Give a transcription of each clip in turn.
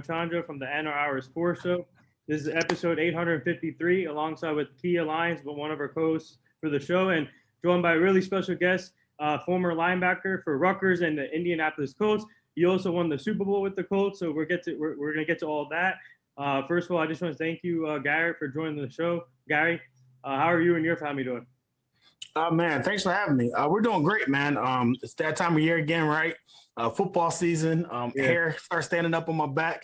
Chandra from the NR Hour Sports Show. This is episode 853, alongside with Kia Lyons, but one of our co-hosts for the show, and joined by a really special guest, former linebacker for Rutgers and the Indianapolis Colts. He also won the Super Bowl with the Colts, so we're gonna get to all of that. First of all, I just want to thank you, Gary, for joining the show. Gary, how are you and your family doing? Man, thanks for having me. We're doing great, man. It's that time of year again, right? Football season. Hair starts standing up on my back.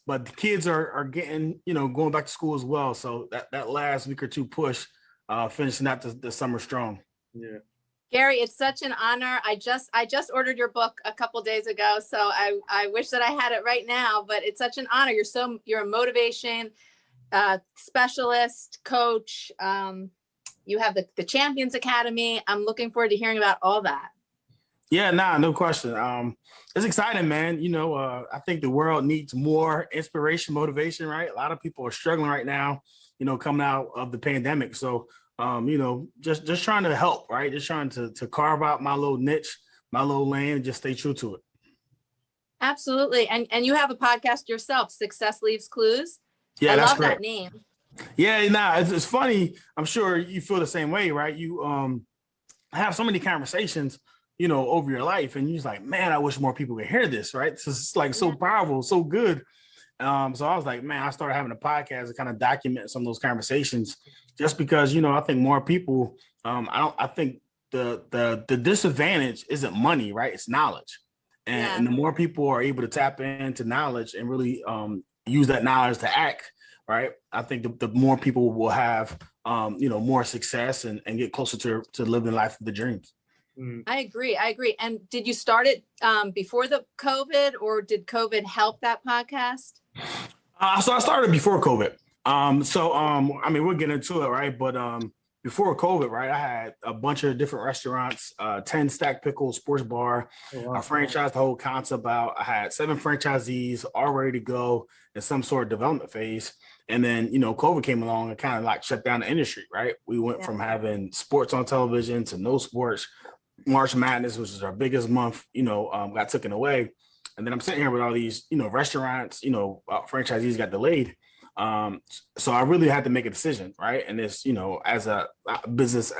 But the kids are getting, going back to school as well. So that last week or two push, finishing out the summer strong. Yeah. Gary, it's such an honor. I just ordered your book a couple days ago, so I wish that I had it right now. But it's such an honor. You're a motivation specialist, coach. You have the Champions Academy. I'm looking forward to hearing about all that. Yeah, no question. It's exciting, man. I think the world needs more inspiration, motivation, right? A lot of people are struggling right now, coming out of the pandemic. So, just trying to help, right? Just trying to carve out my little niche, my little lane, and just stay true to it. Absolutely. And you have a podcast yourself, Success Leaves Clues. Yeah, I that's love great. that name. Yeah, it's funny. I'm sure you feel the same way, right? You have so many conversations, over your life, and you're just like, man, I wish more people could hear this, right? This is like so powerful, so good. So I was like, man, I started having a podcast to kind of document some of those conversations, just because, I think more people, I think the disadvantage isn't money, right? It's knowledge. And the more people are able to tap into knowledge and really use that knowledge to act, right? I think the more people will have, more success and get closer to living life of the dreams. I agree. And did you start it before the COVID, or did COVID help that podcast? So I started before COVID. We'll get into it, right? But before COVID, right, I had a bunch of different restaurants, 10 Stack Pickle Sports Bar. I franchised the whole concept out. I had 7 franchisees all ready to go in some sort of development phase. And then, COVID came along and kind of like shut down the industry, right? We went from having sports on television to no sports. March Madness, which is our biggest month, got taken away. And then I'm sitting here with all these, restaurants, franchisees got delayed. So I really had to make a decision, right? And this, as a business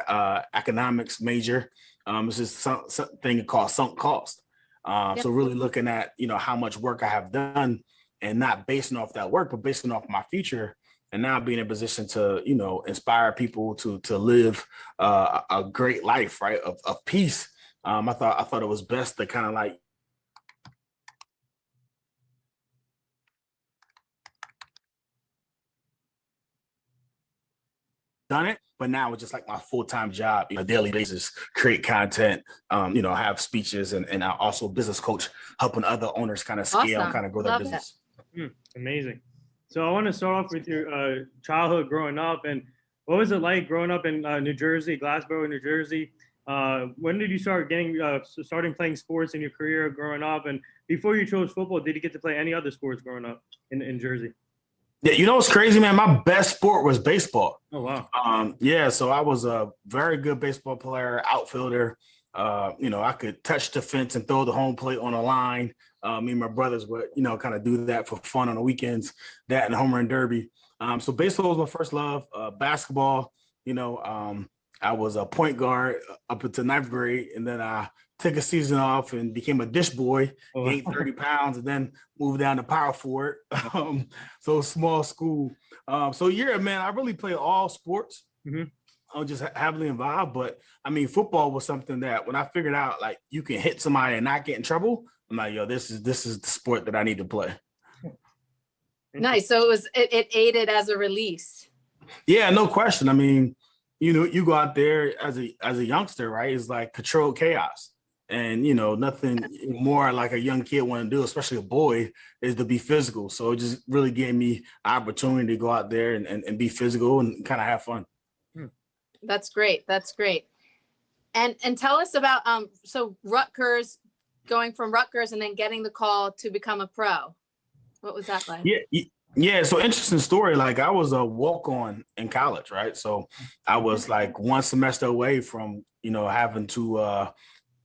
economics major, it's just something called sunk cost. So really looking at, how much work I have done, and not basing off that work, but basing off my future, and now being in a position to, inspire people to live a great life, right, of peace. I thought it was best to kind of like done it, but now it's just like my full-time job, on a daily basis, create content, have speeches, and I also business coach, helping other owners kind of scale and kind of grow their business. Amazing. So I want to start off with your childhood growing up, and what was it like growing up in New Jersey, Glassboro, New Jersey? When did you start starting playing sports in your career growing up? And before you chose football, did you get to play any other sports growing up in Jersey? Yeah, what's crazy, man? My best sport was baseball. Oh, wow. So I was a very good baseball player, outfielder. I could touch the fence and throw the home plate on a line. Me and my brothers would, kind of do that for fun on the weekends, that and home run derby. So baseball was my first love. Basketball, I was a point guard up until 9th grade, and then I took a season off and became a dish boy, gained 30 pounds, and then moved down to power forward. So small school. Man, I really played all sports. I was just heavily involved, but I mean, football was something that when I figured out, like, you can hit somebody and not get in trouble, I'm like, yo, this is the sport that I need to play. Nice. So it aided as a release. Yeah, no question. I mean, you go out there as a youngster, right? It's like controlled chaos. And, nothing more like a young kid want to do, especially a boy, is to be physical. So it just really gave me an opportunity to go out there and be physical and kind of have fun. That's great. And tell us about, so Rutgers, going from Rutgers and then getting the call to become a pro. What was that like? Yeah. So interesting story. Like, I was a walk-on in college, right? So I was like one semester away from, having to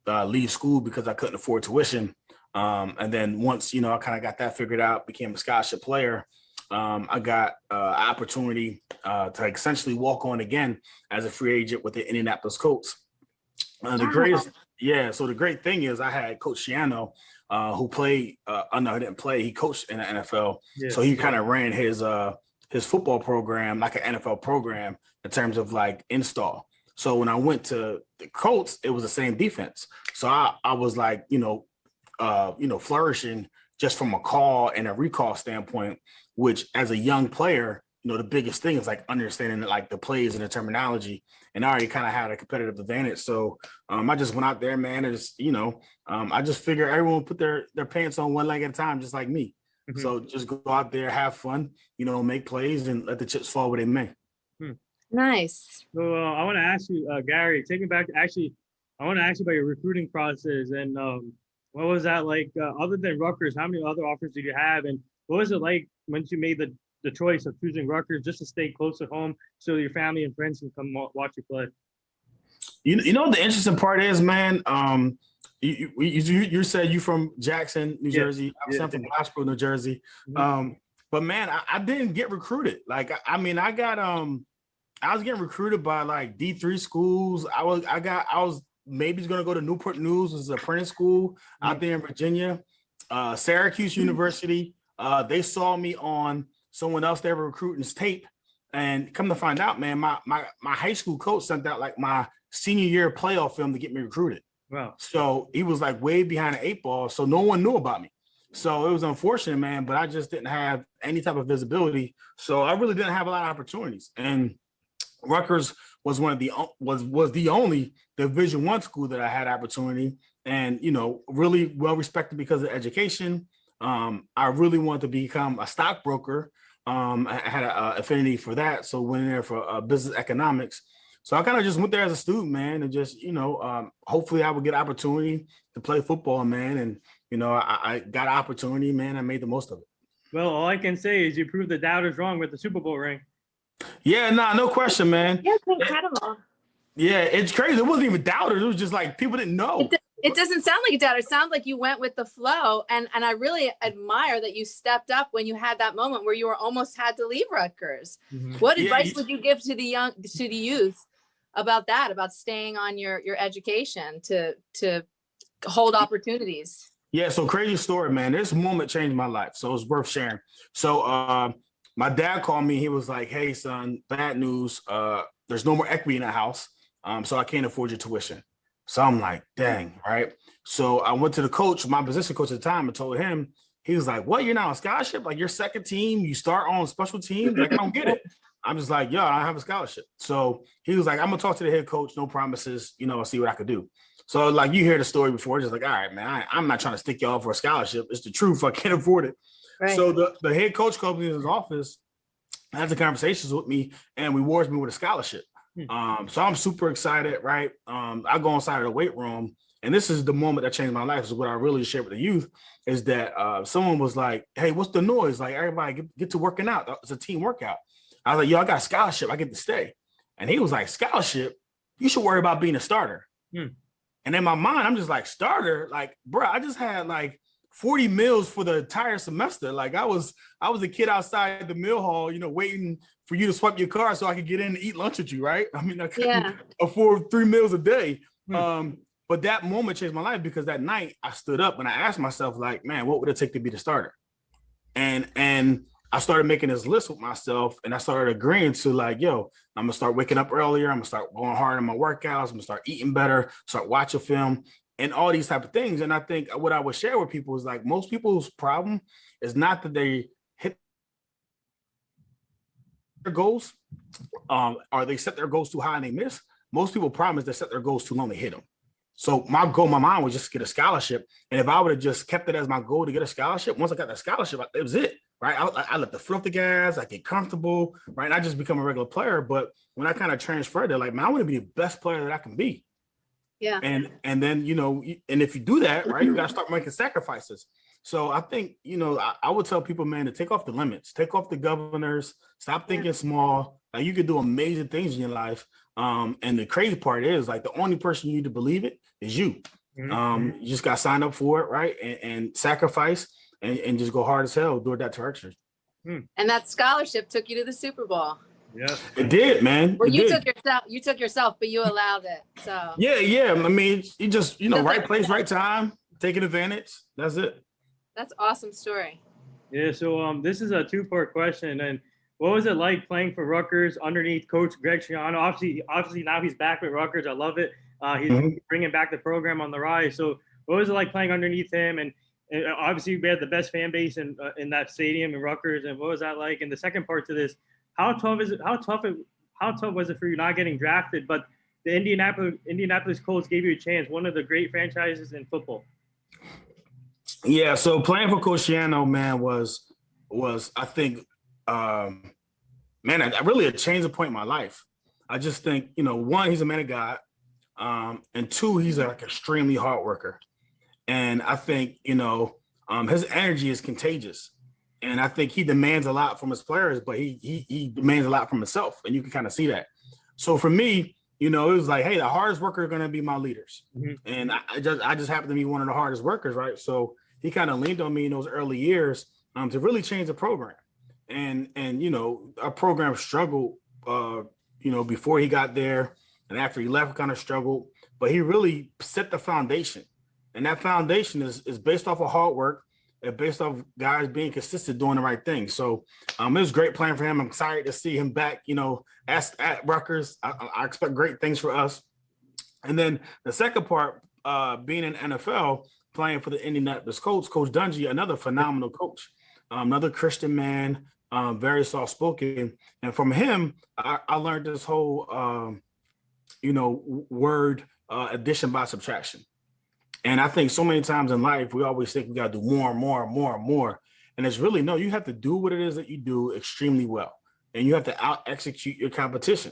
leave school because I couldn't afford tuition. And then once, I kind of got that figured out, became a scholarship player, I got opportunity to essentially walk on again as a free agent with the Indianapolis Colts. The greatest, so the great thing is I had Coach Shiano, who played, no, he didn't play, he coached in the NFL. Yeah. So he kind of ran his football program like an NFL program in terms of like install. So when I went to the Colts, it was the same defense. So I was like, flourishing just from a call and a recall standpoint, which as a young player, the biggest thing is like understanding like the plays and the terminology. And I already kind of had a competitive advantage. So I just went out there, man, and just, I just figure everyone put their pants on one leg at a time, just like me. Mm-hmm. So just go out there, have fun, make plays and let the chips fall where they may. Nice. So I want to ask you, Gary, taking back, I want to ask you about your recruiting process and what was that like? Other than Rutgers, how many other offers did you have? And what was it like once you made the choice of choosing Rutgers just to stay close at home so your family and friends can come watch you play? You know, the interesting part is, man, you said you from Jackson, New Jersey. I'm from Glasgow, New Jersey. Mm-hmm. But man, I didn't get recruited. Like, I was getting recruited by like D3 schools. I was maybe going to go to Newport News as an apprentice school out there in Virginia. Syracuse University. They saw me on someone else they were recruiting's tape, and come to find out, man, my high school coach sent out like my senior year playoff film to get me recruited. Wow. So he was like way behind the 8 ball, so no one knew about me. So it was unfortunate, man, but I just didn't have any type of visibility. So I really didn't have a lot of opportunities. And Rutgers was was the only Division I school that I had opportunity, and really well respected because of education. I really wanted to become a stockbroker. I had an affinity for that, so went in there for business economics. So I kind of just went there as a student, man, and just hopefully I would get opportunity to play football, man. And I got an opportunity, man. I made the most of it. Well, all I can say is you proved the doubters wrong with the Super Bowl ring. Yeah, no question, man. Yeah, it's incredible. Yeah, it's crazy. It wasn't even doubters. It was just like people didn't know. It doesn't sound like a doubter. It sounds like you went with the flow. And I really admire that you stepped up when you had that moment where you were almost had to leave Rutgers. Mm-hmm. What advice would you give to the youth about that, about staying on your education to hold opportunities? Yeah, so crazy story, man. This moment changed my life, so it's worth sharing. So my dad called me. He was like, "Hey, son, bad news. There's no more equity in the house, so I can't afford your tuition." So I'm like, "Dang, right?" So I went to the coach, my position coach at the time, and told him. He was like, "What? You're not on scholarship? Like your second team? You start on special teams? Like I don't get it." I'm just like, "Yo, I have a scholarship." So he was like, "I'm gonna talk to the head coach. No promises. I'll see what I could do." So like you hear the story before, just like, all right, man, I'm not trying to stick y'all for a scholarship. It's the truth. I can't afford it. Right. So the head coach called me in his office, had the conversations with me, and rewards me with a scholarship. So I'm super excited, right? I go inside of the weight room, and this is the moment that changed my life. Is what I really share with the youth is that someone was like, "Hey, what's the noise? Like everybody get to working out. It's a team workout." I was like, "Yo, I got a scholarship. I get to stay." And he was like, "Scholarship? You should worry about being a starter." And in my mind, I'm just like, starter? Like, bro, I just had like 40 meals for the entire semester. Like I was a kid outside the meal hall, waiting for you to swipe your card so I could get in and eat lunch with you, right? I mean, I couldn't afford 3 meals a day. But that moment changed my life because that night I stood up and I asked myself, like, man, what would it take to be the starter? And I started making this list with myself, and I started agreeing to like, yo, I'm gonna start waking up earlier. I'm gonna start going hard on my workouts. I'm gonna start eating better, start watching film, and all these type of things. And I think what I would share with people is like most people's problem is not that they hit their goals, or they set their goals too high and they miss. Most people's problem is they set their goals too low and they hit them. So my goal, my mind was just to get a scholarship. And if I would have just kept it as my goal to get a scholarship, once I got that scholarship, it was it, right? I let the foot off the gas, I get comfortable, right? And I just become a regular player. But when I kind of transferred it, like, man, I want to be the best player that I can be. Yeah. And then, and if you do that, right, you got to start making sacrifices. So I think, I would tell people, man, to take off the limits, take off the governors, stop thinking small. Like you could do amazing things in your life. And the crazy part is like the only person you need to believe it is you. Mhm. You just got signed up for it, right? And sacrifice and just go hard as hell toward that direction. And that scholarship took you to the Super Bowl. Yeah. It did, man. Well, It did. you took yourself, but you allowed it. So Yeah. I mean, you just, Feels right like- place, right time, taking advantage. That's it. that's awesome story. Yeah. So this is a two-part question. And what was it like playing for Rutgers underneath Coach Greg Trion? Obviously now he's back with Rutgers. I love it. He's bringing back the program on the rise. So what was it like playing underneath him? And obviously we had the best fan base in that stadium in Rutgers. And what was that like? And the second part to this, how tough was it for you not getting drafted? But the Indianapolis Colts gave you a chance, one of the great franchises in football. Yeah, so playing for Coach Shiano, man, was I think, really a change of point in my life. I just think, one, he's a man of God, and two, he's like extremely hard worker, and I think his energy is contagious, and I think he demands a lot from his players, but he demands a lot from himself, and you can kind of see that. So for me, it was like, hey, the hardest worker are going to be my leaders, and I just happen to be one of the hardest workers, right? So he kind of leaned on me in those early years to really change the program. And our program struggled, before he got there, and after he left, kind of struggled. But he really set the foundation, and that foundation is based off of hard work and based off guys being consistent, doing the right thing. So it was a great plan for him. I'm excited to see him back, at Rutgers. I expect great things for us. And then the second part, being in NFL, playing for the Indianapolis Colts, Coach Dungy, another phenomenal coach, another Christian man, very soft-spoken. And from him, I learned this whole, word addition by subtraction. And I think so many times in life, we always think we got to do more and more and more and more. And it's really, no, you have to do what it is that you do extremely well. And you have to out-execute your competition.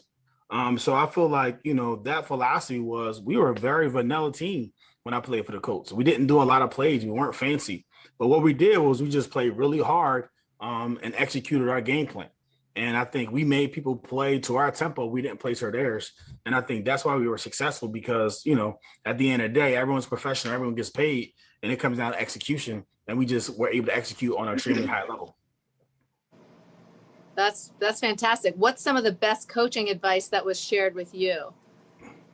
So I feel like, that philosophy was, we were a very vanilla team when I played for the Colts. We didn't do a lot of plays. We weren't fancy. But what we did was we just played really hard and executed our game plan. And I think we made people play to our tempo. We didn't play to theirs. And I think that's why we were successful because, at the end of the day, everyone's professional. Everyone gets paid. And it comes down to execution. And we just were able to execute on an extremely high level. That's fantastic. What's some of the best coaching advice that was shared with you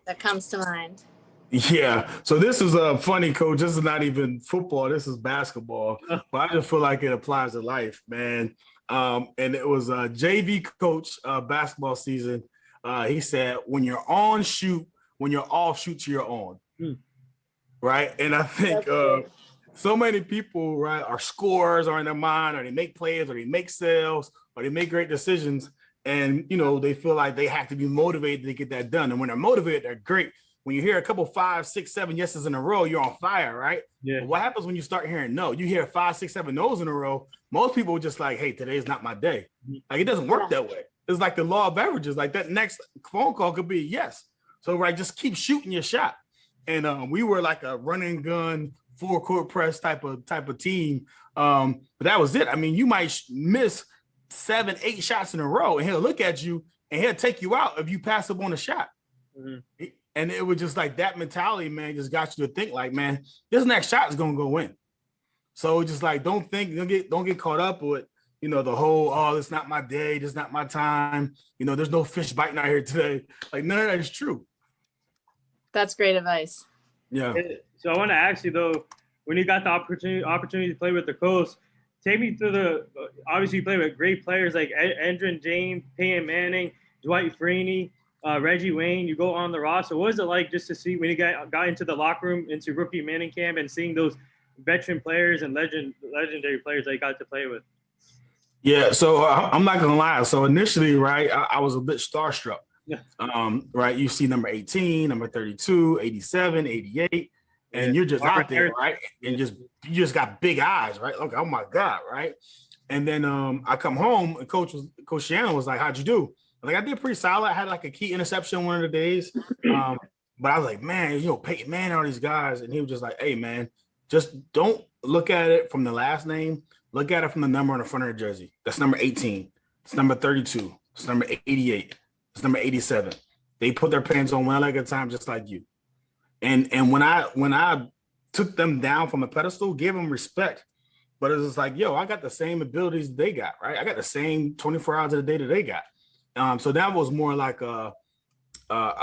that comes to mind? Yeah. So this is a funny, coach. This is not even football. This is basketball. But I just feel like it applies to life, man. And it was a JV coach basketball season. He said, when you're on, shoot. When you're off, shoot to your on. Right. And I think so many people, right, are scorers are in their mind, or they make plays, or they make sales, or they make great decisions. And, they feel like they have to be motivated to get that done. And when they're motivated, they're great. When you hear a couple 5, 6, 7 yeses in a row, you're on fire, right? Yeah. But what happens when you start hearing no? You hear 5, 6, 7 no's in a row. Most people are just like, hey, today's not my day. Like, it doesn't work that way. It's like the law of averages. Like, that next phone call could be yes. So, right, just keep shooting your shot. And we were like a run and gun, full court press type of team. But that was it. I mean, you might miss 7, 8 shots in a row, and he'll look at you and he'll take you out if you pass up on a shot. And it was just like that mentality, man, just got you to think like, man, this next shot is gonna go in. So just like, don't get caught up with, the whole, oh, it's not my day, this is not my time. There's no fish biting out here today. Like, none of that is true. That's great advice. Yeah. So I want to ask you though, when you got the opportunity to play with the Colts, take me through obviously you play with great players like Edgerrin James, Peyton Manning, Dwight Freeney, Reggie Wayne. You go on the roster. What was it like just to see when you got into the locker room, into rookie Manning camp, and seeing those veteran players and legendary players that you got to play with? Yeah, so I'm not gonna lie. So initially, right, I was a bit starstruck. Yeah. Right, you see number 18, number 32, 87, 88, and you're just out there, right? And you just got big eyes, right? Like, oh my God, right? And then I come home and Coach Shannon was like, "How'd you do?" Like, I did pretty solid. I had like a key interception one of the days. But I was like, man, Peyton Manning, all these guys. And he was just like, hey, man, just don't look at it from the last name. Look at it from the number on the front of the jersey. That's number 18. It's number 32. It's number 88. It's number 87. They put their pants on one leg at a time, just like you. And when I took them down from a pedestal, gave them respect, but it was like, yo, I got the same abilities they got, right? I got the same 24 hours of the day that they got. So that was more like a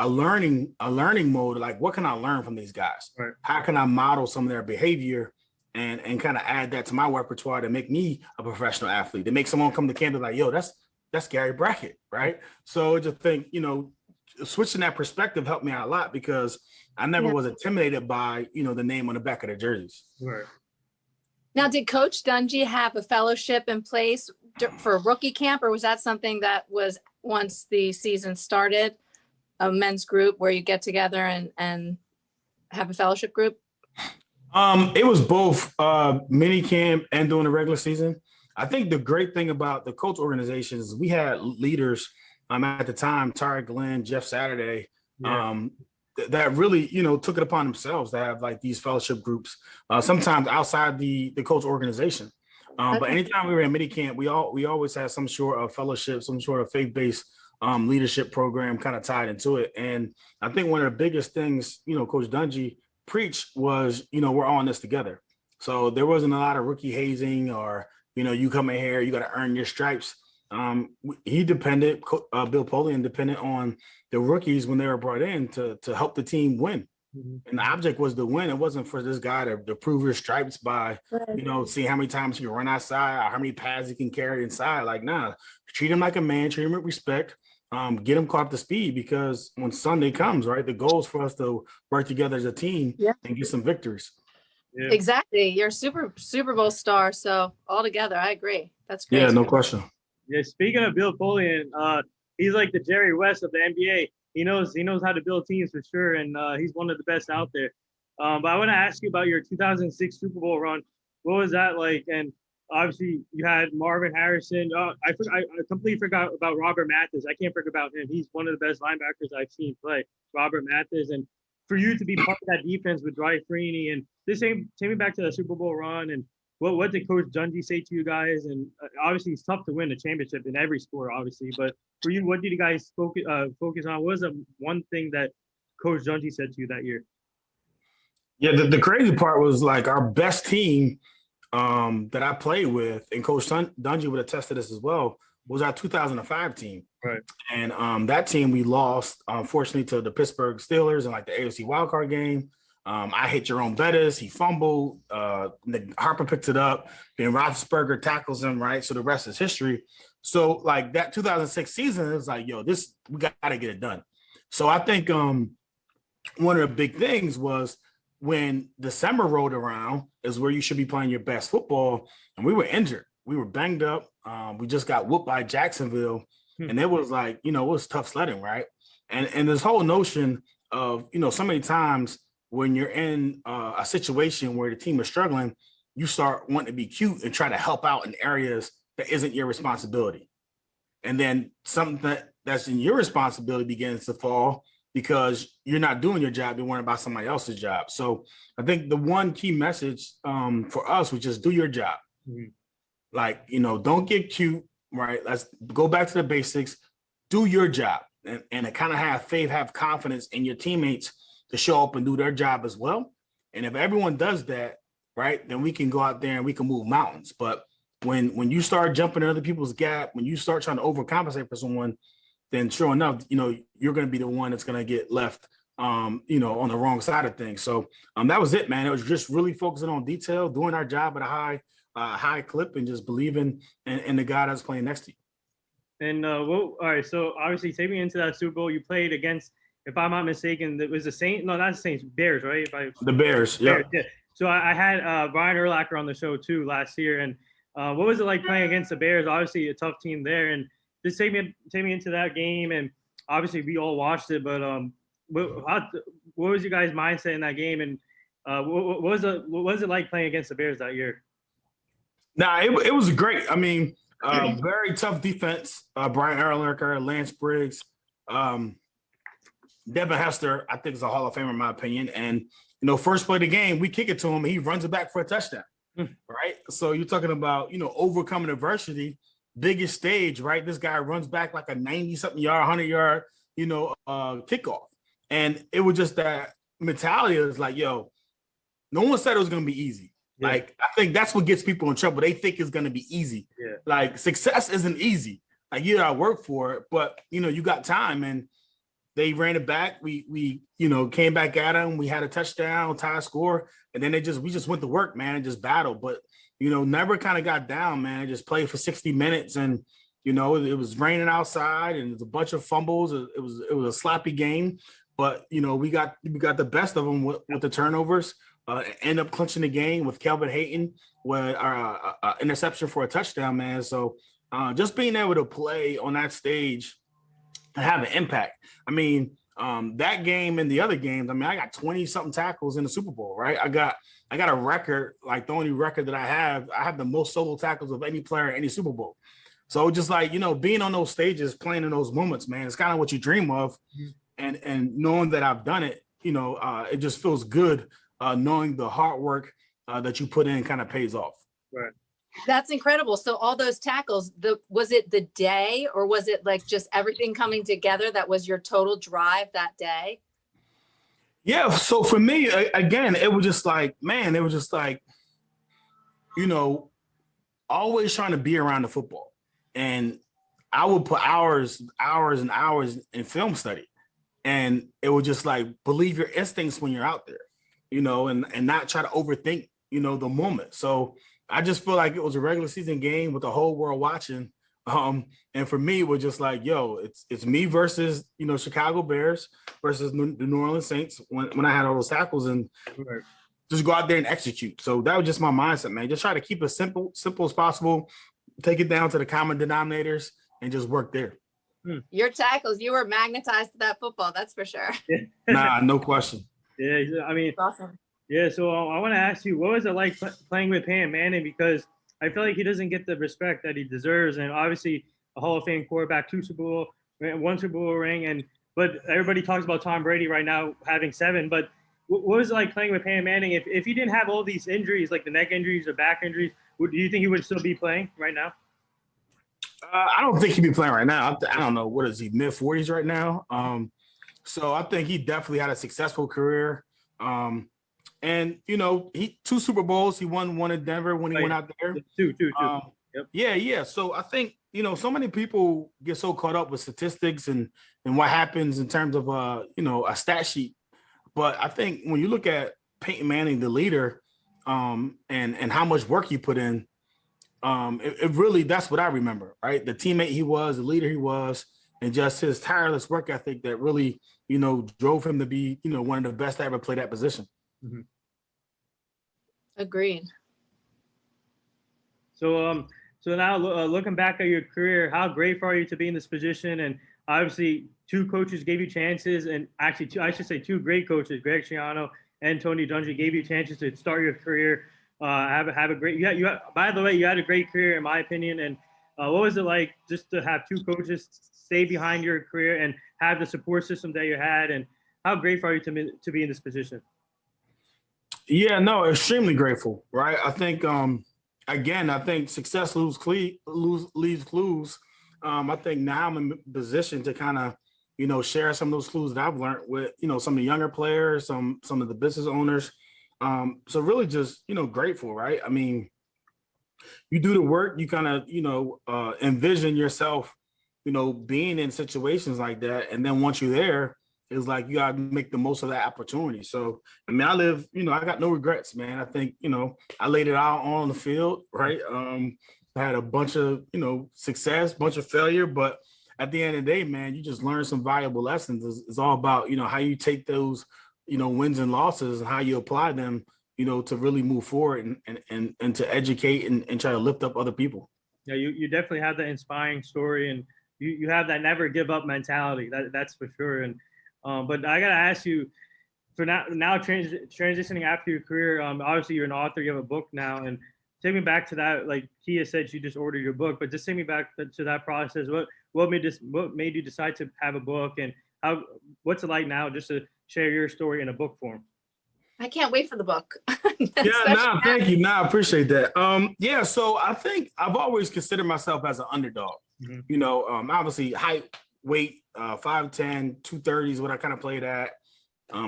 learning mode. Like, what can I learn from these guys? Right. How can I model some of their behavior and kind of add that to my repertoire to make me a professional athlete, to make someone come to camp and like, yo, that's Gary Brackett, right? So I just think, switching that perspective helped me out a lot because I never was intimidated by, the name on the back of the jerseys. Right. Now, did Coach Dungy have a fellowship in place for rookie camp, or was that something that was once the season started, a men's group where you get together and have a fellowship group? It was both mini camp and during the regular season. I think the great thing about the Colts organization is we had leaders at the time, Tyreek Glenn, Jeff Saturday, that really, took it upon themselves to have like these fellowship groups, sometimes outside the Colts organization. But anytime we were in mini camp, we always had some sort of fellowship, some sort of faith-based leadership program kind of tied into it. And I think one of the biggest things, Coach Dungy preached was, we're all in this together. So there wasn't a lot of rookie hazing or, you come in here, you got to earn your stripes. Bill Polian depended on the rookies when they were brought in to help the team win. Mm-hmm. And the object was to win. It wasn't for this guy to prove his stripes by, see how many times he can run outside or how many pads he can carry inside. Like, nah, treat him like a man, treat him with respect. Get them caught up to speed, because when Sunday comes, right, the goal is for us to work together as a team and get some victories. Yeah. Exactly. You're a Super Bowl star. So all together, I agree. That's great. Yeah, no question. Yeah. Speaking of Bill Polian, he's like the Jerry West of the NBA. He knows how to build teams for sure. And he's one of the best out there. But I want to ask you about your 2006 Super Bowl run. What was that like? And obviously, you had Marvin Harrison. I completely forgot about Robert Mathis. I can't forget about him. He's one of the best linebackers I've seen play, Robert Mathis. And for you to be part of that defense with Dwight Freeney, and this take me back to the Super Bowl run. And what did Coach Dungy say to you guys? And obviously, it's tough to win a championship in every sport, obviously. But for you, what did you guys focus on? What was the one thing that Coach Dungy said to you that year? Yeah, the crazy part was like our best team that I played with, and Coach Dungy would attest to this as well, was our 2005 team. Right. And that team we lost, unfortunately, to the Pittsburgh Steelers in like the AFC wildcard game. I hit Jerome Bettis. He fumbled. Harper picked it up. Then Roethlisberger tackles him, right? So the rest is history. So like that 2006 season, it was like, yo, we got to get it done. So I think one of the big things was when December rolled around is where you should be playing your best football. And we were injured. We were banged up. We just got whooped by Jacksonville. And it was like, it was tough sledding, right? And this whole notion of, so many times when you're in a situation where the team is struggling, you start wanting to be cute and try to help out in areas that isn't your responsibility. And then something that's in your responsibility begins to fall because you're not doing your job, you're worrying about somebody else's job. So I think the one key message for us was just do your job. Mm-hmm. Like, don't get cute, right? Let's go back to the basics, do your job, and kind of have faith, have confidence in your teammates to show up and do their job as well. And if everyone does that, right, then we can go out there and we can move mountains. But when you start jumping in other people's gap, when you start trying to overcompensate for someone, then sure enough, you're going to be the one that's going to get left, on the wrong side of things. So that was it, man. It was just really focusing on detail, doing our job at a high clip, and just believing in the guy that's playing next to you. And all right, so obviously take me into that Super Bowl. You played against, if I'm not mistaken, it was the Saints. No, not the Saints, Bears, right? The Bears, yeah. So I had Brian Urlacher on the show too last year, and what was it like playing against the Bears? Obviously, a tough team there, and just take me into that game. And obviously, we all watched it, but what was your guys' mindset in that game? And what was it like playing against the Bears that year? Nah, it was great. I mean, very tough defense. Brian Urlacher, Lance Briggs, Devin Hester, I think is a Hall of Famer in my opinion. And, first play of the game, we kick it to him, and he runs it back for a touchdown, right? So you're talking about, overcoming adversity, biggest stage, right? This guy runs back like a 90-something yard, 100-yard, kickoff. And it was just that, mentality is like, yo, no one said it was gonna be easy. Yeah. Like, I think that's what gets people in trouble. They think it's gonna be easy. Yeah. Like, success isn't easy. Like, you gotta work for it, but you got time, and they ran it back. We came back at them. We had a touchdown, tie score, and then we just went to work, man, and just battled. But never kind of got down, man. Just played for 60 minutes, and it was raining outside, and it was a bunch of fumbles. It was a sloppy game, but we got the best of them with the turnovers. End up clinching the game with Kelvin Hayton with our interception for a touchdown, man. So just being able to play on that stage and have an impact. I mean, that game and the other games, I mean, I got 20 something tackles in the Super Bowl, right? I got a record, like the only record that I have the most solo tackles of any player in any Super Bowl. So just like, being on those stages, playing in those moments, man, it's kind of what you dream of. And knowing that I've done it, it just feels good knowing the hard work that you put in kind of pays off. Right. That's incredible. So all those tackles, was it the day, or was it like just everything coming together that was your total drive that day? Yeah. So for me, again, it was just like, man, always trying to be around the football. And I would put hours and hours in film study. And it would just like, believe your instincts when you're out there, and not try to overthink, the moment. So I just feel like it was a regular season game with the whole world watching. And for me, it was just like, yo, it's me versus, Chicago Bears versus the New Orleans Saints when I had all those tackles, and just go out there and execute. So that was just my mindset, man. Just try to keep it simple as possible, take it down to the common denominators, and just work there. Your tackles, you were magnetized to that football, that's for sure. Nah, no question. Yeah, I mean, That's awesome. Yeah, so I want to ask you, what was it like playing with Peyton Manning? Because I feel like he doesn't get the respect that he deserves, and obviously a Hall of Fame quarterback, 2 Super Bowl, 1 Super Bowl ring, but everybody talks about Tom Brady right now having 7. But what was it like playing with Peyton Manning? If he didn't have all these injuries, like the neck injuries or back injuries, do you think he would still be playing right now? I don't think he'd be playing right now. I don't know, what is he, mid-40s right now? So I think he definitely had a successful career. And he 2 Super Bowls. He won one in Denver when he went out there. Two. Yep. Yeah. So I think so many people get so caught up with statistics and what happens in terms of a stat sheet. But I think when you look at Peyton Manning, the leader, and how much work he put in, it really, that's what I remember, right? The teammate he was, the leader he was, and just his tireless work ethic that really drove him to be one of the best to ever play that position. Mm-hmm. Agreed. So now looking back at your career, how grateful are you to be in this position? And obviously 2 coaches gave you chances, and actually 2 great coaches, Greg Trion and Tony Dungy, gave you chances to start your career. Have a great, by the way, you had a great career in my opinion. And what was it like just to have 2 coaches stay behind your career and have the support system that you had? And how grateful are you to be in this position? Yeah, no, extremely grateful, right? I think, again, I think success leaves clues. I think now I'm in a position to kind of, share some of those clues that I've learned with, some of the younger players, some of the business owners. So really just, grateful, right? I mean, you do the work, you kind of, envision yourself, being in situations like that. And then once you're there, it's like you gotta make the most of that opportunity. So I mean, I got no regrets, man. I think I laid it out on the field, right? I had a bunch of success, bunch of failure, but at the end of the day, man, you just learn some valuable lessons. It's all about how you take those wins and losses and how you apply them to really move forward and to educate and try to lift up other people. Yeah, you definitely have that inspiring story, and you have that never give up mentality. That's for sure. And but I gotta ask you, for now transitioning after your career, obviously you're an author, you have a book now, and take me back to that. Like Kia said, she just ordered your book, but just take me back to that process. What made you decide to have a book, and what's it like now just to share your story in a book form? I can't wait for the book. Thank you. I appreciate that. So I think I've always considered myself as an underdog. Mm-hmm. Obviously height, weight, 5'10", 230 is what I kind of played at.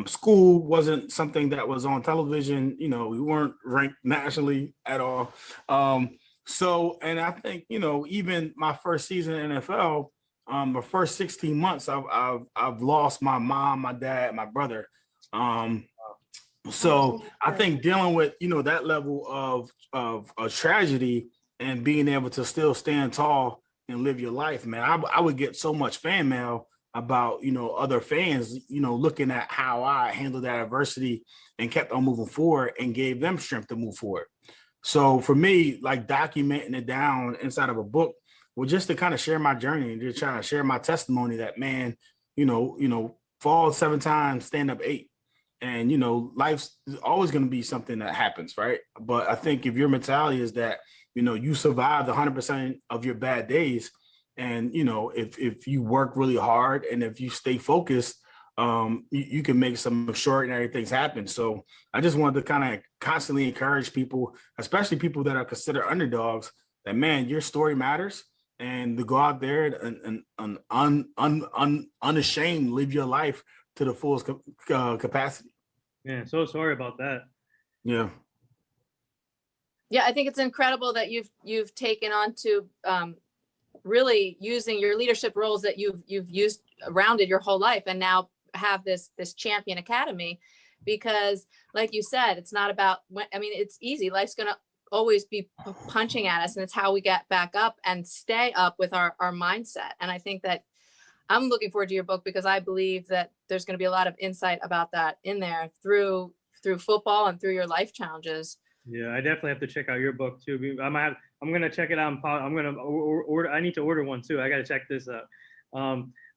School wasn't something that was on television. We weren't ranked nationally at all. And I think, even my first season in NFL, the first 16 months, I've lost my mom, my dad, my brother. So I think dealing with, that level of a tragedy and being able to still stand tall and live your life, man, I would get so much fan mail about, other fans, looking at how I handled that adversity and kept on moving forward and gave them strength to move forward. So for me, like documenting it down inside of a book, well, just to kind of share my journey and just trying to share my testimony that, man, fall 7 times, stand up 8. And, life's always going to be something that happens, right? But I think if your mentality is that, you survived 100% of your bad days, and, if you work really hard and if you stay focused, you can make some extraordinary things happen. So I just wanted to kind of constantly encourage people, especially people that are considered underdogs, that, man, your story matters, and to go out there and unashamed live your life to the fullest capacity. Yeah, so sorry about that. Yeah. Yeah, I think it's incredible that you've taken on to really using your leadership roles that you've used rounded your whole life, and now have this champion academy, because like you said, it's not about it's easy. Life's going to always be punching at us, and it's how we get back up and stay up with our mindset. And I think that I'm looking forward to your book, because I believe that there's going to be a lot of insight about that in there through football and through your life challenges. Yeah, I definitely have to check out your book too. I'm gonna check it out. I'm gonna order. I need to order one too. I got to check this out.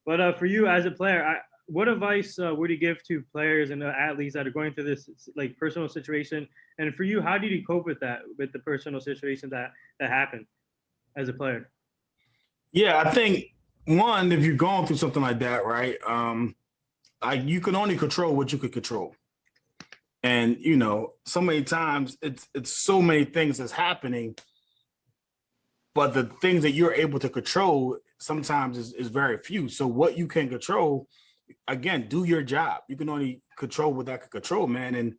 But for you as a player, what advice would you give to players and athletes that are going through this like personal situation? And for you, how did you cope with that, with the personal situation that happened as a player? Yeah, I think, one, if you're going through something like that, right? Like, you can only control what you could control. And, so many times it's so many things that's happening, but the things that you're able to control sometimes is very few. So what you can control, again, do your job. You can only control what that can control, man.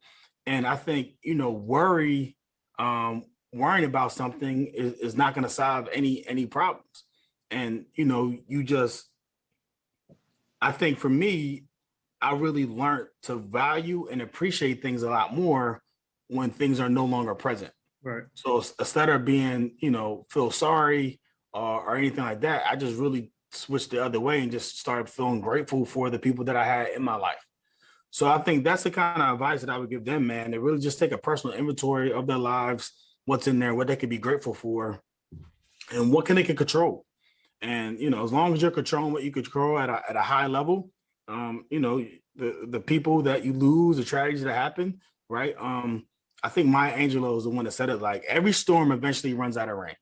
And I think, worrying about something is not going to solve any problems. And, I think for me, I really learned to value and appreciate things a lot more when things are no longer present. Right. So instead of being, feel sorry or anything like that, I just really switched the other way and just started feeling grateful for the people that I had in my life. So I think that's the kind of advice that I would give them, man. They really just take a personal inventory of their lives, what's in there, what they could be grateful for, and what they can control. And, as long as you're controlling what you control at a high level, the people that you lose, the tragedies that happen, right? I think Maya Angelou is the one that said it, like, every storm eventually runs out of rain.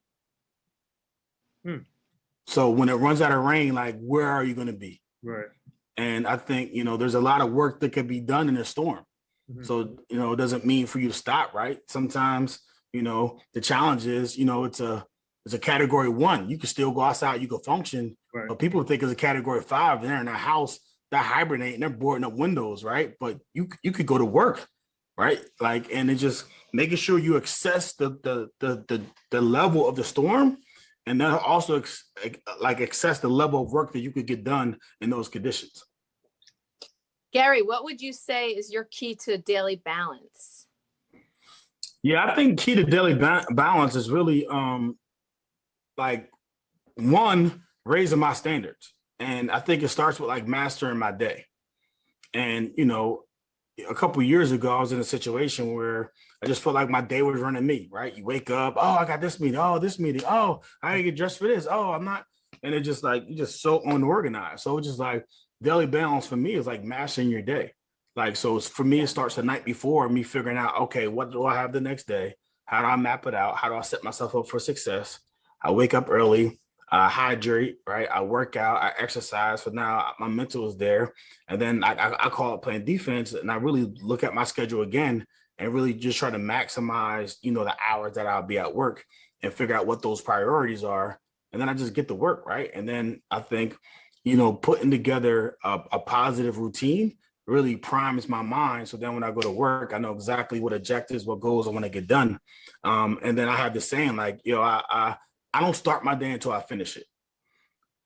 So when it runs out of rain, like, where are you going to be? Right. And I think, there's a lot of work that could be done in a storm. Mm-hmm. So, it doesn't mean for you to stop, right? Sometimes, the challenge is, it's a category 1. You can still go outside, you can function, right. But people think it's a category 5, and they're in their house, they're hibernating, they're boarding up windows, right? But you could go to work, right? Like, and it's just making sure you access the level of the storm, and then also access the level of work that you could get done in those conditions. Gary, what would you say is your key to daily balance? Yeah, I think key to daily balance is really one, raising my standards. And I think it starts with mastering my day. And, a couple of years ago, I was in a situation where I just felt like my day was running me, right? You wake up, oh, I got this meeting. Oh, this meeting. Oh, I gotta get dressed for this. Oh, I'm not. And it's just you're just so unorganized. So it's just daily balance for me is mastering your day. So for me, it starts the night before, me figuring out, okay, what do I have the next day? How do I map it out? How do I set myself up for success? I wake up early. I hydrate, right? I work out, I exercise. So now my mental is there. And then I call it playing defense. And I really look at my schedule again and really just try to maximize, the hours that I'll be at work and figure out what those priorities are. And then I just get to work, right? And then I think, putting together a positive routine really primes my mind. So then when I go to work, I know exactly what objectives, what goals I want to get done. And then I have this saying like, I don't start my day until I finish it.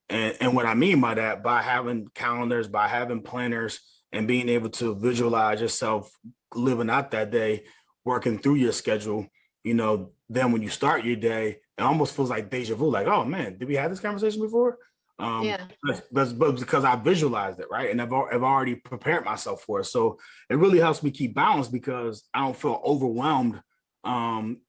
And what I mean by that, by having calendars, by having planners, and being able to visualize yourself living out that day, working through your schedule, then when you start your day, it almost feels like deja vu, like, oh man, did we have this conversation before? Yeah. But because I visualized it, right? And I've already prepared myself for it. So it really helps me keep balance because I don't feel overwhelmed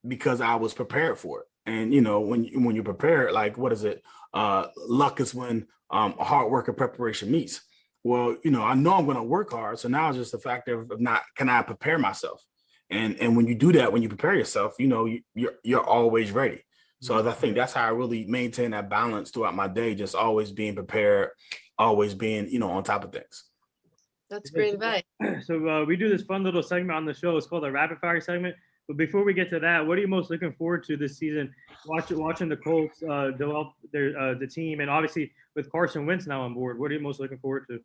because I was prepared for it. And when you're prepared, like what is it? Luck is when hard work and preparation meets. Well, I know I'm going to work hard. So now it's just a factor of not, can I prepare myself? And when you do that, when you prepare yourself, you're always ready. So I think that's how I really maintain that balance throughout my day, just always being prepared, always being, on top of things. That's great advice. So we do this fun little segment on the show. It's called a rapid fire segment. But before we get to that, what are you most looking forward to this season? Watching the Colts develop the team, and obviously with Carson Wentz now on board, what are you most looking forward to?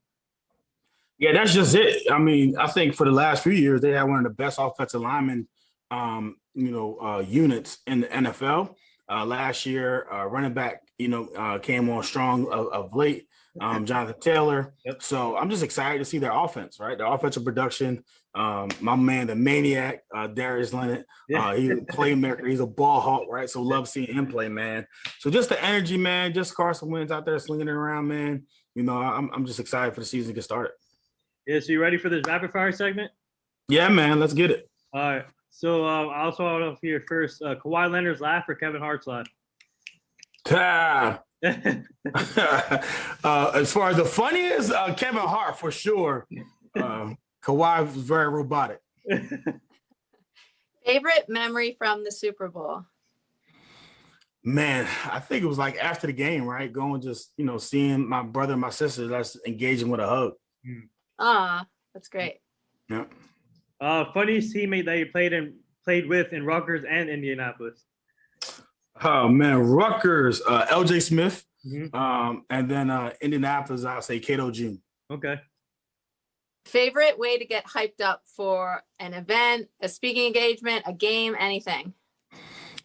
Yeah, that's just it. I mean, I think for the last few years, they had one of the best offensive linemen, units in the NFL. Last year, running back, came on strong of late. Jonathan Taylor. Yep. So I'm just excited to see their offense, right? Their offensive production. My man, the maniac, Darius Leonard. He's a playmaker. He's a ball hawk, right? So love seeing him play, man. So just the energy, man. Just Carson Wentz out there slinging it around, man. I'm just excited for the season to get started. Yeah, so you ready for this rapid fire segment? Yeah, man. Let's get it. All right. So I'll start off here first. Kawhi Leonard's laugh or Kevin Hart's laugh? As far as the funniest, Kevin Hart for sure. Kawhi was very robotic. Favorite memory from the Super Bowl? Man, I think it was like after the game, right? Going just, seeing my brother and my sister, that's engaging with a hug. That's great. Yeah. Funniest teammate that you played with in Rutgers and Indianapolis? Oh man, Rutgers, LJ Smith. Mm-hmm. And then Indianapolis, I'll say Cato Jr. Okay. Favorite way to get hyped up for an event, a speaking engagement, a game, anything?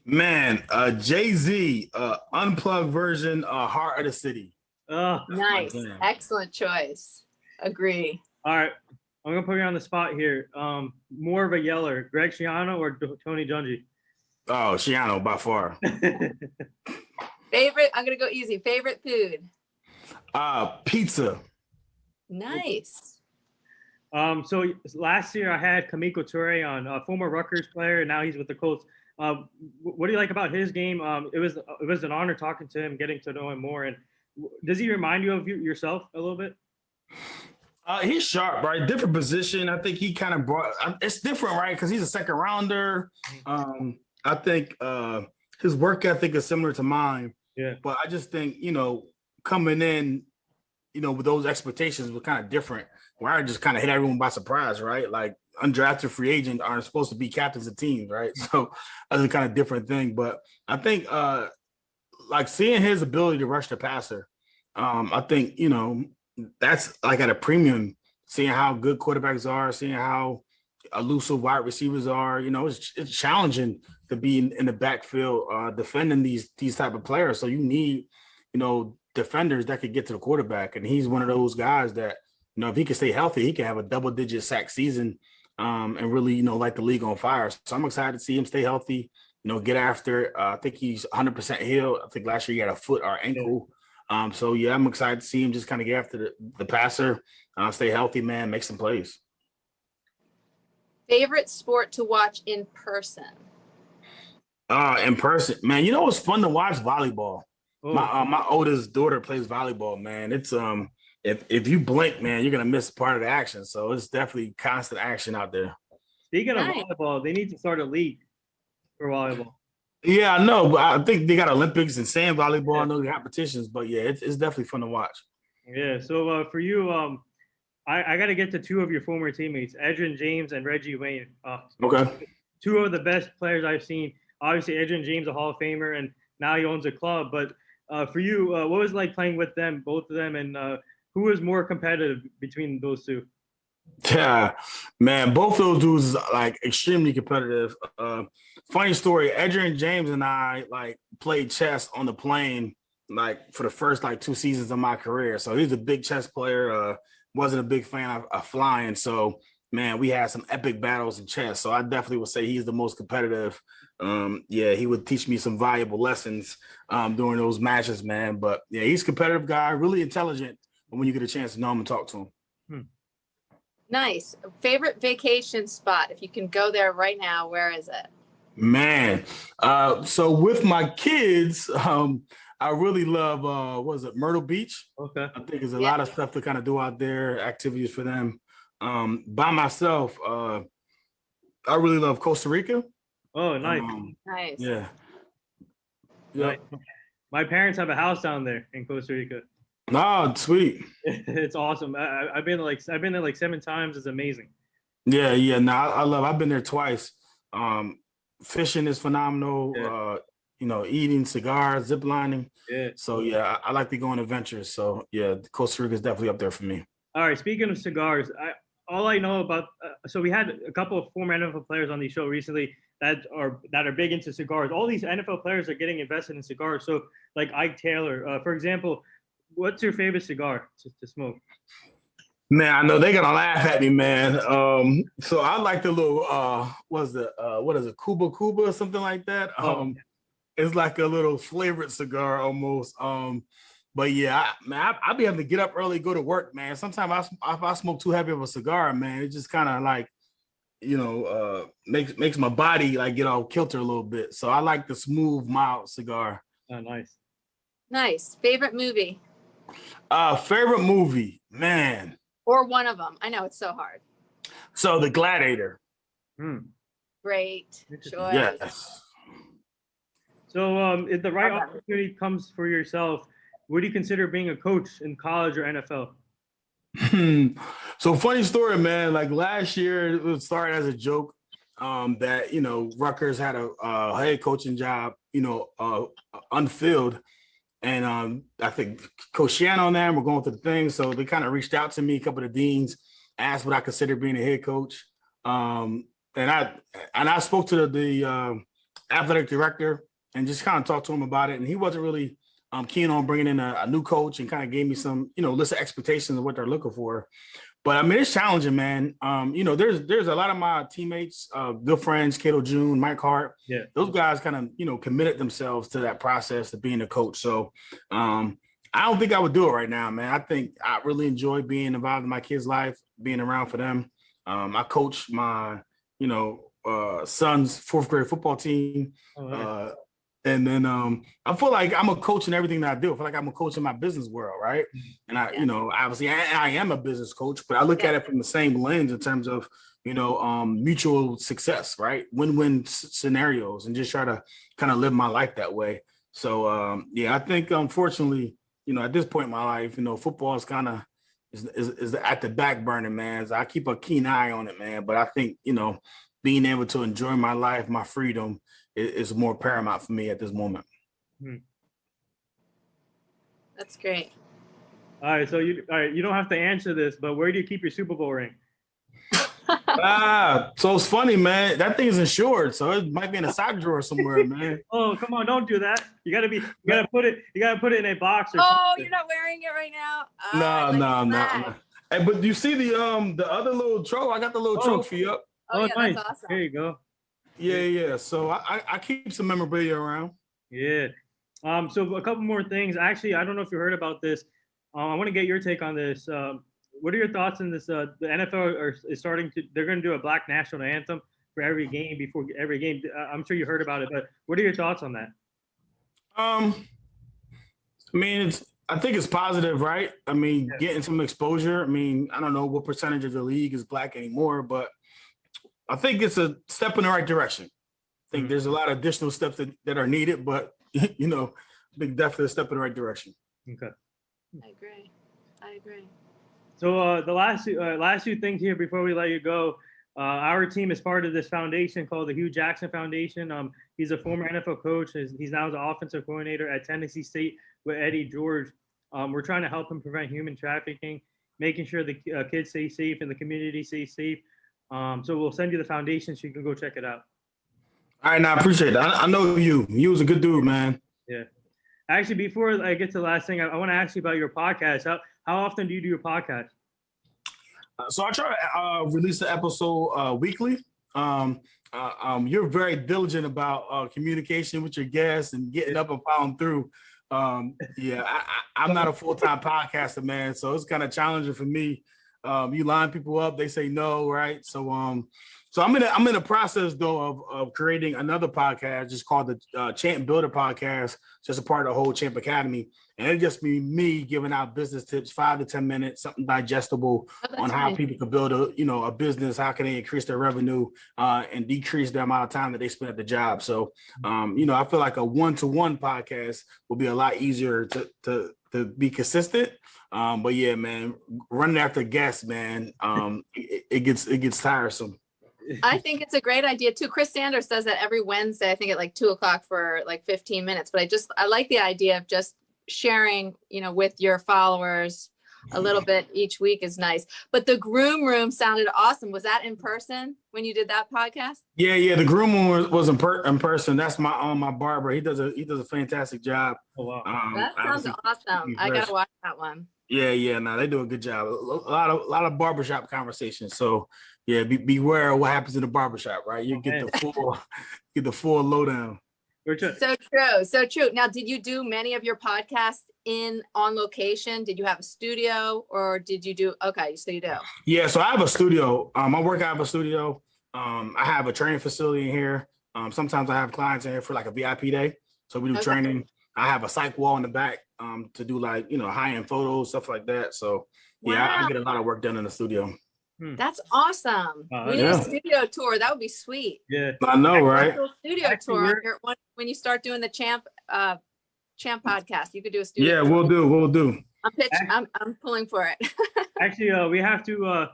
Man, Jay-Z, unplugged version, Heart of the City. Nice. Excellent choice. Agree. All right. I'm going to put you on the spot here. More of a yeller, Greg Schiano or Tony Dungy? Oh, Schiano by far. Favorite, I'm going to go easy. Favorite food? Pizza. Nice. So last year I had Kamiko Toure on, a former Rutgers player, and now he's with the Colts. What do you like about his game? It was an honor talking to him, getting to know him more. And does he remind you of yourself a little bit? He's sharp, right? Different position. I think he kind of brought. It's different, right? Because he's a second rounder. I think his work ethic is similar to mine. Yeah. But I just think coming in, with those expectations was kind of different. Where I just kind of hit everyone by surprise, right? Like undrafted free agents aren't supposed to be captains of teams, right? So that's a kind of different thing. But I think like seeing his ability to rush the passer, I think that's like at a premium. Seeing how good quarterbacks are, seeing how elusive wide receivers are, it's challenging to be in the backfield defending these type of players. So you need, defenders that could get to the quarterback, and he's one of those guys that, if he can stay healthy, he can have a double-digit sack season and really, light the league on fire. So I'm excited to see him stay healthy, get after it. I think he's 100% healed. I think last year he had a foot or ankle. So yeah, I'm excited to see him just kind of get after the passer, stay healthy, man, make some plays. Favorite sport to watch in person? In person, man, it's fun to watch volleyball. Oh. My oldest daughter plays volleyball, man. It's if you blink, man, you're gonna miss part of the action. So it's definitely constant action out there. Speaking of volleyball, they need to start a league for volleyball. Yeah, I know, but I think they got Olympics and sand volleyball and those competitions. But yeah, it's definitely fun to watch. Yeah. So for you, I got to get to two of your former teammates, Edgerrin James and Reggie Wayne. Okay. Two of the best players I've seen. Obviously, Edgerrin James, a Hall of Famer, and now he owns a club. But for you, what was it like playing with them, both of them, and who was more competitive between those two? Yeah, man, both those dudes is like extremely competitive. Funny story, Edgerrin James and I like played chess on the plane like for the first like 2 seasons of my career. So he's a big chess player. Wasn't a big fan of flying. So man, we had some epic battles in chess. So I definitely would say he's the most competitive. Yeah, he would teach me some valuable lessons during those matches, man. But yeah, he's a competitive guy, really intelligent when you get a chance to know him and talk to him. Hmm. Nice. Favorite vacation spot? If you can go there right now, where is it? Man, so with my kids, I really love what is it, Myrtle Beach? Okay. I think there's a Yeah. lot of stuff to kind of do out there, activities for them. By myself, I really love Costa Rica. Oh, nice. Nice. Yeah. Nice. Yep. My parents have a house down there in Costa Rica. Oh, sweet. It's awesome. I've been there like 7 times. It's amazing. Yeah, yeah. No, I love. I've been there twice. Fishing is phenomenal. Yeah. Eating cigars, zip lining. Yeah. So yeah, I like to go on adventures. So yeah, Costa Rica is definitely up there for me. All right. Speaking of cigars, all I know about so we had a couple of former NFL players on the show recently that are big into cigars. All these NFL players are getting invested in cigars. So like Ike Taylor, for example, what's your favorite cigar to smoke? Man, I know they're gonna laugh at me, man. So I like the little what is it, Cuba or something like that. It's like a little flavored cigar almost. But yeah, I be having to get up early, go to work, man. Sometimes if I smoke too heavy of a cigar, man, it just kind of like, makes my body like get all kilter a little bit. So I like the smooth, mild cigar. Oh, nice. Nice. Favorite movie? Favorite movie, man. Or one of them. I know it's so hard. So The Gladiator. Great choice. Yes. So if the right opportunity comes for yourself, would you consider being a coach in college or NFL? So funny story, man. Like last year, it started as a joke that Rutgers had a head coaching job, unfilled, and I think Coach Shannon and them were going through the thing, so they kind of reached out to me. A couple of the deans asked what I consider being a head coach, and I spoke to the athletic director and just kind of talked to him about it, and he wasn't really keen on bringing in a new coach, and kind of gave me some, list of expectations of what they're looking for. But I mean, it's challenging, man. There's a lot of my teammates, good friends, Cato June, Mike Hart. Yeah. Those guys kind of, committed themselves to that process of being a coach. So I don't think I would do it right now, man. I think I really enjoy being involved in my kids' life, being around for them. I coach my, son's fourth grade football team. Oh, nice. And then I feel like I'm a coach in everything that I do. I feel like I'm a coach in my business world, right? And obviously I am a business coach, but I look at it from the same lens in terms of, mutual success, right? Win-win scenarios, and just try to kind of live my life that way. So I think unfortunately, at this point in my life, football is kind of is at the back burner, man. So I keep a keen eye on it, man. But I think, being able to enjoy my life, my freedom, is more paramount for me at this moment. That's great. All right, so you don't have to answer this, but where do you keep your Super Bowl ring? So it's funny, man. That thing is insured, so it might be in a sock drawer somewhere, man. Oh, come on, don't do that. You gotta put it in a box or Oh, something. you're not wearing it right now? No. Hey, but do you see the other little trophy? I got the little trophy up. Oh, yeah, nice. That's awesome. There you go. Yeah. So I keep some memorabilia around. Yeah. So a couple more things. Actually, I don't know if you heard about this. I want to get your take on this. What are your thoughts on this? The NFL they're going to do a Black national anthem for every game before every game. I'm sure you heard about it, but what are your thoughts on that? I think it's positive, right? I mean, getting some exposure. I mean, I don't know what percentage of the league is Black anymore, but I think it's a step in the right direction. I think there's a lot of additional steps that are needed, but I think definitely a step in the right direction. Okay. I agree. So the last few things here before we let you go. Our team is part of this foundation called the Hugh Jackson Foundation. He's a former NFL coach. He's now the offensive coordinator at Tennessee State with Eddie George. We're trying to help him prevent human trafficking. making sure the kids stay safe and the community stays safe. So we'll send you the foundation so you can go check it out. All right, now I appreciate that. I know you. You was a good dude, man. Yeah. Actually, before I get to the last thing, I want to ask you about your podcast. How often do you do your podcast? So I try to release the episode weekly. You're very diligent about communication with your guests and getting up and following through. I'm not a full-time podcaster, man, so it's kind of challenging for me. You line people up, they say no, right? So I'm in the process though of creating another podcast just called the Champ Builder Podcast, just a part of the whole Champ Academy. And it just be me giving out business tips, 5 to 10 minutes, something digestible on how people can build a business, how can they increase their revenue and decrease the amount of time that they spend at the job. So, I feel like a one-to-one podcast will be a lot easier to be consistent. But yeah, man, running after guests, man, it gets tiresome. I think it's a great idea too. Chris Sanders does that every Wednesday, I think at like 2:00 for like 15 minutes. But I like the idea of just sharing, with your followers a little bit each week is nice. But the Groom Room sounded awesome. Was that in person when you did that podcast? Yeah. The Groom Room was in person. That's my barber. He does a fantastic job. Oh wow. That sounds awesome. I gotta watch that one. Yeah. No, they do a good job. A lot of barbershop conversations. So yeah, beware of what happens in the barbershop, right? You get the full lowdown. So true. Now, did you do many of your podcasts on location? Did you have a studio or did you do? Okay, so you do. Yeah, so I have a studio. I work out of a studio. I have a training facility in here. Sometimes I have clients in here for like a VIP day. So we do training. I have a psych wall in the back to do like, high-end photos, stuff like that. So yeah, I get a lot of work done in the studio. That's awesome. We need a studio tour. That would be sweet. Yeah, I know, right? Studio tour when you start doing the Champ podcast. You could do a studio. Yeah, we'll do. I'm pulling for it. Actually, we have to.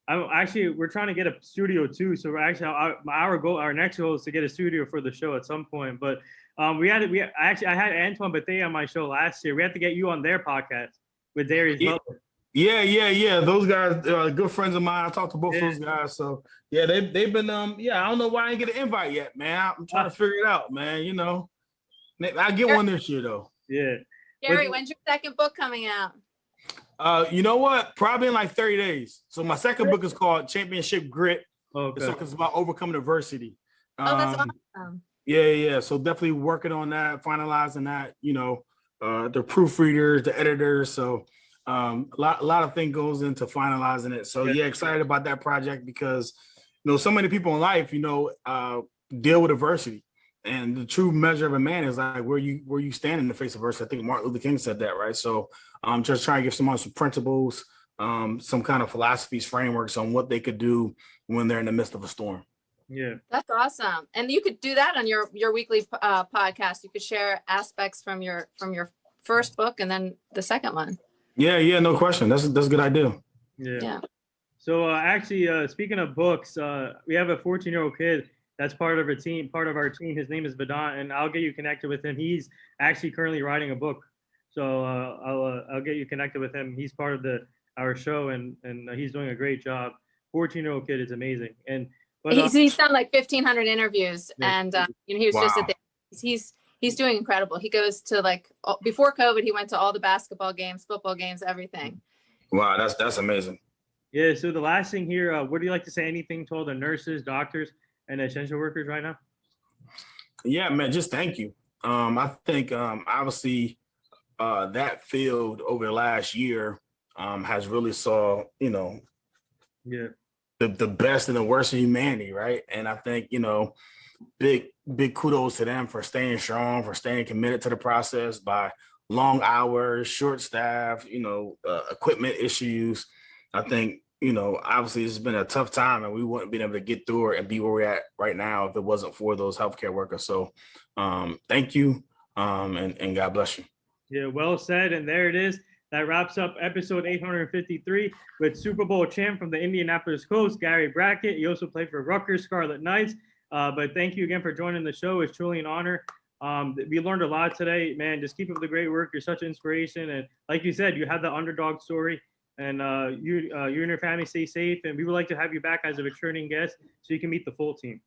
We're trying to get a studio too. So our next goal is to get a studio for the show at some point. But I had Antoine Bethea on my show last year. We have to get you on their podcast with Darius Butler. Yeah. Those guys are good friends of mine. I talked to both those guys. So yeah, they've been I don't know why I didn't get an invite yet, man. I'm trying to figure it out, man. I'll get one this year though. Yeah. Gary, when's your second book coming out? You know what? Probably in like 30 days. So my second book is called Championship Grit. Okay. It's about overcoming adversity. That's awesome. Yeah. So definitely working on that, finalizing that, the proofreaders, the editors. So a lot of things goes into finalizing it. So yeah, excited about that project because so many people in life deal with adversity, and the true measure of a man is like where you stand in the face of adversity. I think Martin Luther King said that, right? So I'm just trying to give someone some principles, some kind of philosophies, frameworks on what they could do when they're in the midst of a storm. Yeah, that's awesome. And you could do that on your weekly podcast. You could share aspects from your first book and then the second one. Yeah, no question. That's a good idea. Yeah. So actually, speaking of books, we have a 14-year-old kid that's part of our team. His name is Vedant, and I'll get you connected with him. He's actually currently writing a book. So I'll get you connected with him. He's part of our show, and he's doing a great job. 14-year-old kid is amazing. He's done like 1,500 interviews, and he was just at he's doing incredible. He goes to before COVID, he went to all the basketball games, football games, everything. Wow, that's amazing. Yeah. So the last thing here, would you like to say anything to all the nurses, doctors, and essential workers right now? Yeah, man, just thank you. I think obviously that field over the last year has really saw the best and the worst of humanity, right? And I think big kudos to them for staying strong, for staying committed to the process by long hours, short staff, equipment issues. I think, obviously it's been a tough time and we wouldn't be able to get through it and be where we're at right now if it wasn't for those healthcare workers. So thank you and God bless you. Yeah, well said. And there it is. That wraps up episode 853 with Super Bowl champ from the Indianapolis Colts, Gary Brackett. He also played for Rutgers Scarlet Knights. But thank you again for joining the show. It's truly an honor. We learned a lot today, man. Just keep up the great work. You're such an inspiration. And like you said, you had the underdog story. And you and your family stay safe. And we would like to have you back as a returning guest so you can meet the full team.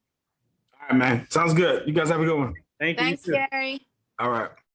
All right, man. Sounds good. You guys have a good one. Thank you. Thanks, Gary. All right.